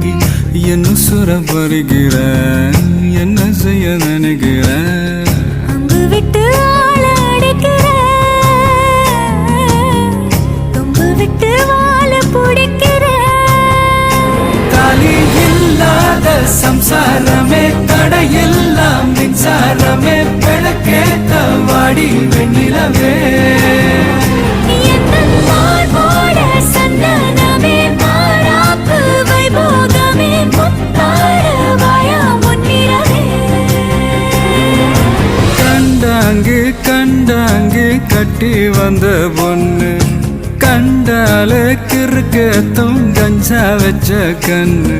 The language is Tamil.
மயங்கி என்ன சுர பருகிற என்ன செய்ய நினைக்கிற அங்கு விட்டு ஆள அடிக்கிற தொங்கு விட்டு வாழ பிடிக்கிற தாலி இல்லாத சம்சாரமே தடையெல்லாம் மின்சாரமே பிழக்கேத்த வாடி வெண்ணிலவே கண்டாங்கு கட்டி வந்த பொண்ணு கண்டால கிறுக்கத்தும் கஞ்சா வச்ச